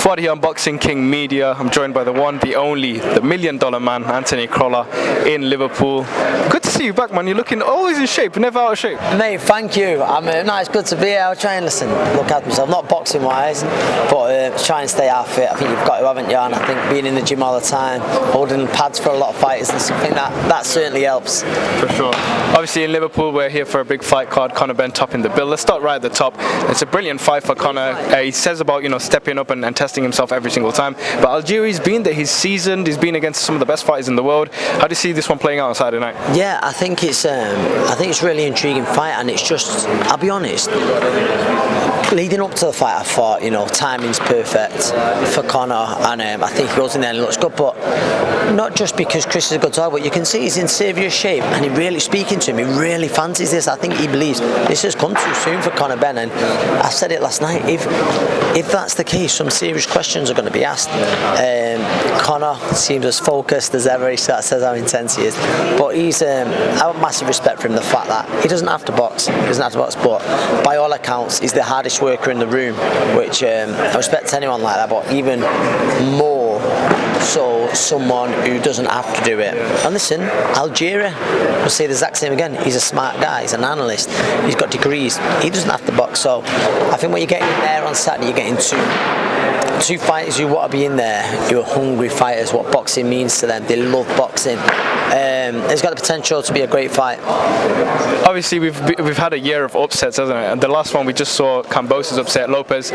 Fuad here on Boxing King Media. I'm joined by the one, the only, the $1 million man, Anthony Crolla in Liverpool. Good to see you back, man. You're looking always in shape, never out of shape. Mate, thank you. No, it's good to be here. I'll try and look at myself, not boxing wise, but try and stay out fit. I think you've got to, haven't you? And I think being in the gym all the time, holding pads for a lot of fighters is something that certainly helps. For sure. Obviously in Liverpool, we're here for a big fight card. Conor Benn topping the bill. Let's start right at the top. It's a brilliant fight for Conor. He says about stepping up and testing himself every single time. But Algieri's been there. He's seasoned. He's been against some of the best fighters in the world. How do you see this one playing out on Saturday night? Yeah, I think it's a really intriguing fight, and it's just, I'll be honest, leading up to the fight, I thought, timing's perfect for Conor, and I think he goes in there and looks good, but not just because Chris is a good target, but you can see he's in serious shape, and he really, speaking to him, he really fancies this. I think he believes this has come too soon for Conor Benn, and I said it last night, if that's the case, some serious questions are going to be asked. Conor seems as focused as ever. He says how intense he is, but I have massive respect for him, the fact that he doesn't have to box, but by all accounts he's the hardest worker in the room, which I respect anyone like that, but even more so someone who doesn't have to do it. And listen, Algeria will say the exact same again. He's a smart guy, he's an analyst, he's got degrees, he doesn't have to box. So I think when you're getting in there on Saturday, you're getting two fighters who want to be in there, who are hungry fighters, what boxing means to them. They love boxing. It's got the potential to be a great fight. Obviously, we've had a year of upsets, hasn't it? And the last one we just saw, Kambosos upset Lopez.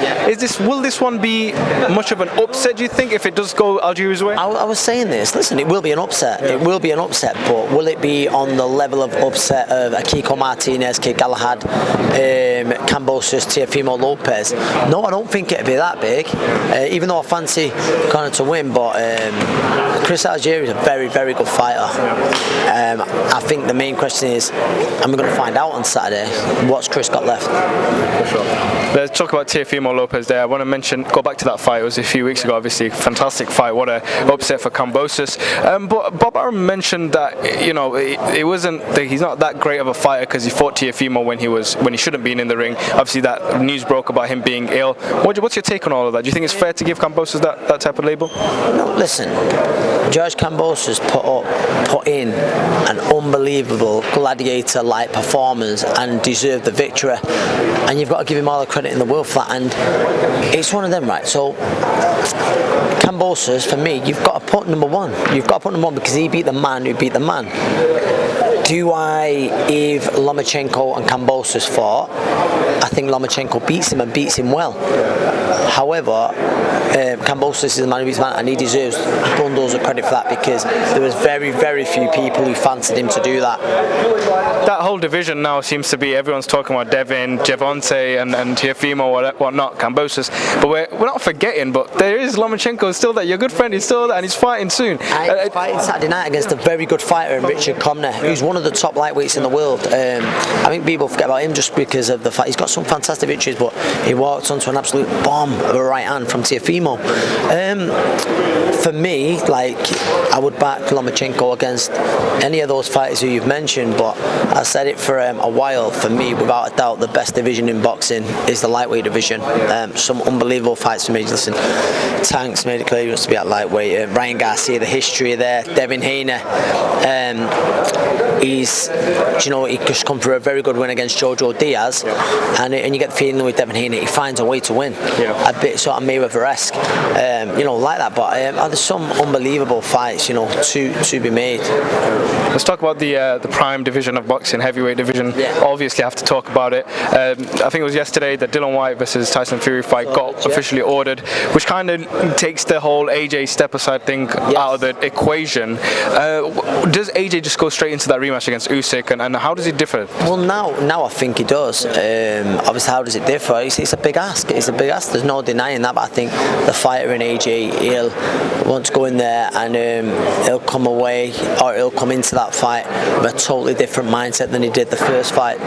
Will this one be much of an upset, do you think, if it does go Algieria's way? I was saying this. Listen, it will be an upset. It will be an upset, but will it be on the level of upset of Kiko Martinez, Kid Galahad, Kambosos, Teofimo Lopez? No, I don't think it'll be that big. Even though I fancy Conor to win, but Chris Algieri is a very, very good fighter. I think the main question is, and we're going to find out on Saturday, what's Chris got left? For sure. Let's talk about Teofimo Lopez there. I want to go back to that fight. It was a few weeks ago, obviously. Fantastic fight. What a upset for Kambosos. But Bob Arum mentioned that, it wasn't, he's not that great of a fighter because he fought Teofimo when he shouldn't been in the ring. Obviously, that news broke about him being ill. What's your take on all of that? Do you think it's fair to give Kambosos that type of label? No, listen. George Kambosos put in an unbelievable gladiator-like performance and deserved the victory, and you've got to give him all the credit in the world for that. And it's one of them, right? So Kambosos, for me, you've got to put number one. You've got to put number one because he beat the man who beat the man. If Lomachenko and Kambosos fought, I think Lomachenko beats him and beats him well. However, Kambosos is the man who beats the man, and he deserves bundles of credit for that because there was very, very few people who fancied him to do that. That whole division now seems to be, everyone's talking about Devin, Gervonta and Teofimo, whatnot, Kambosos, but we're not forgetting, but there is Lomachenko still there, your good friend, he's still there, and he's fighting soon. He's fighting Saturday night against a very good fighter in Richard Comner, who's one of the top lightweights in the world. I think people forget about him just because of the fact he's got some fantastic victories, but he walked onto an absolute bomb of a right hand from Teofimo. For me, I would back Lomachenko against any of those fighters who you've mentioned, but I said it for a while. For me, without a doubt, the best division in boxing is the lightweight division. Some unbelievable fights for me. Listen, Tanks made it clear he wants to be at lightweight. Ryan Garcia, the history there. Devin Haney, he just come through a very good win against Jojo Diaz, and you get the feeling with Devin Haney, he finds a way to win. A bit sort of Mayweather-esque, like that. But there's some unbelievable fights, to be made. Let's talk about the prime division of boxing, heavyweight division. Obviously, I have to talk about it. I think it was yesterday that Dillian Whyte versus Tyson Fury fight got officially ordered, which kind of takes the whole AJ step-aside thing out of the equation. Does AJ just go straight into that rematch against Usyk, and how does it differ? Well, now I think he does. Obviously, how does it differ? It's a big ask. It's a big ask. There's no denying that. But I think the fighter in AJ, he'll want to go in there and he'll come away, or he'll come into that fight with a totally different mindset than he did the first fight.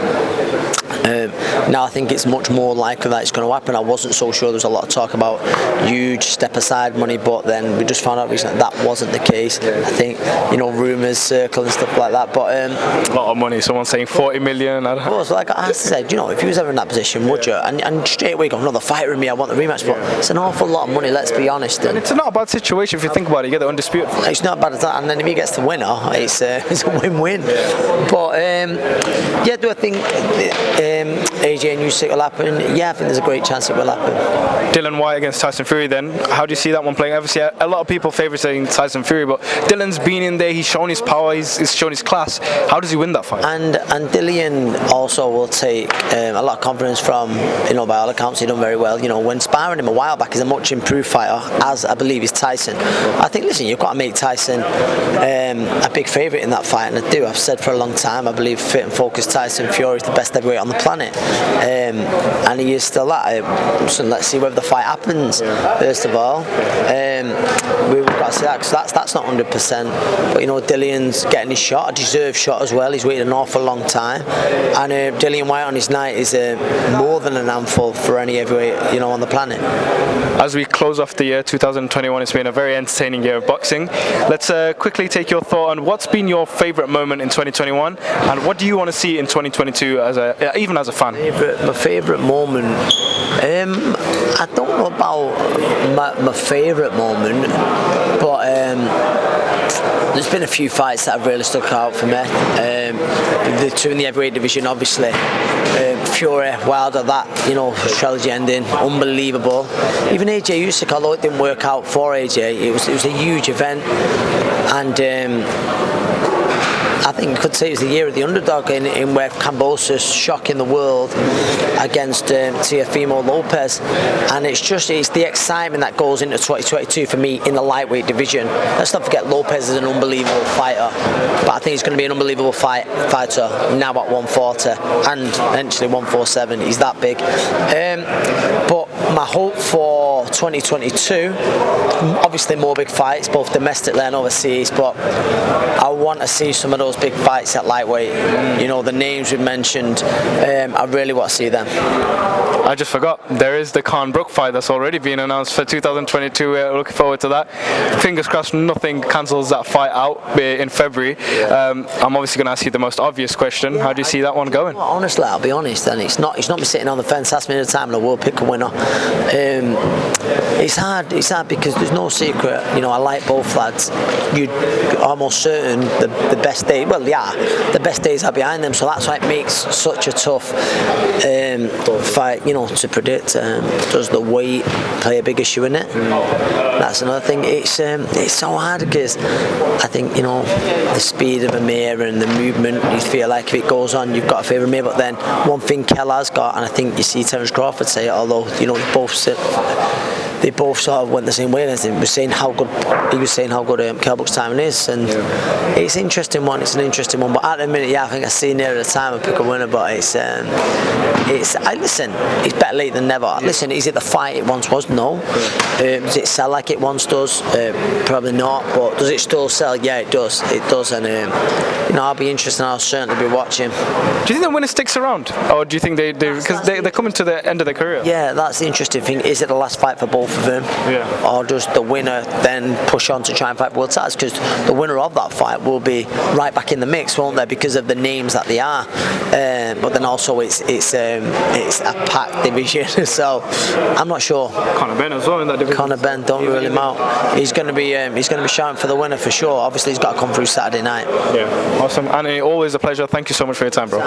Now I think it's much more likely that it's going to happen. I wasn't so sure. There was a lot of talk about huge step-aside money, but then we just found out recently that wasn't the case. I think rumours circle and stuff like that. But A lot of money. Someone's saying 40 million. I don't know. Well, so like I said, you know, if you was ever in that position, would you? And straight away go, another fighter in me, I want the rematch. But it's an awful lot of money, let's be honest. And it's not a bad situation if you think about it. You get the undisputed. It's not bad at that. And then if he gets the winner, it's a win-win. But yeah, do I think AJ and Usyk will happen? Yeah, I think there's a great chance it will happen. Dylan White against Tyson Fury then. How do you see that one playing? Obviously, a lot of people favour saying Tyson Fury, but Dylan's been in there, he's shown his power, he's shown his class. How does he win that fight? And Dylan also will take a lot of confidence from, you know, by all accounts, he done very well. You know, when sparring him a while back, he's a much improved fighter, as I believe is Tyson. I think, listen, you've got to make Tyson a big favourite in that fight, and I do. I've said for a long time, I believe fit and focused Tyson Fury is the best heavyweight on the planet, and he is still that. So let's see whether the fight happens. First of all, we've got to see that, because that's not 100%. But you know, Dylan's getting his shot, a deserved shot as well. He's waited an awful long time, and Dylan White on his night is more than an handful for any heavyweight, you know, on the planet. As we close off the year 2021, it's been a very entertaining year of boxing. Let's quickly take your thought on what's been your favourite moment in 2021, and what do you want to see in 2022 even as a fan? My favourite moment. I don't know about my favourite moment, but there's been a few fights that have really stuck out for me. The two in the heavyweight division, obviously. Fury, Wilder, that, you know, strategy ending, unbelievable. Even AJ Usyk, although it didn't work out for AJ, it was a huge event, and I think you could say it was the year of the underdog in where Kambosos shocking the world against Teofimo Lopez, and it's the excitement that goes into 2022 for me in the lightweight division. Let's not forget Lopez is an unbelievable fighter, but I think he's going to be an unbelievable fighter now at 140 and eventually 147. He's that big. But my hope for 2022, obviously more big fights, both domestically and overseas, but I want to see some of those big fights at lightweight. You know, the names we've mentioned, I really want to see them. I just forgot, there is the Brook fight that's already been announced for 2022. We're looking forward to that. Fingers crossed nothing cancels that fight out in February. I'm obviously going to ask you the most obvious question. How do you see that one going? Well, honestly, I'll be honest, and it's not me sitting on the fence. Ask me at the time and I will pick a winner. It's hard because there's no secret. You know, I like both lads. You're almost certain the best day, well, yeah, the best days are behind them, so that's why it makes such a tough fight, you know, to predict. Does the weight play a big issue in it? That's another thing. It's so hard because I think, you know, the speed of Amir and the movement, you feel like if it goes on, you've got to favour Amir. But then one thing Kella's got, and I think you see Terence Crawford say it, although, you know, they both sort of went the same way. He was saying how good Kell Brook's timing is, and it's an interesting one. But at the minute, yeah, I think I see nearer the time and pick a winner. But listen, it's better late than never. Listen, is it the fight it once was? No. Does it sell like it once does? Probably not. But does it still sell? Yeah, it does. It does, and you know, I'll be interested. I'll certainly be watching. Do you think the winner sticks around, or do you think because they're coming to the end of their career? Yeah, that's the interesting thing. Is it the last fight for both of them? Yeah. Or does the winner then push on to try and fight world titles? Because the winner of that fight will be right back in the mix, won't they? Because of the names that they are. But then also it's a packed division, so I'm not sure. Conor Benn as well in that division. Conor Benn, don't rule him out. He's going to be shouting for the winner for sure. Obviously, he's got to come through Saturday night. Yeah, awesome. Anthony, always a pleasure. Thank you so much for your time, bro.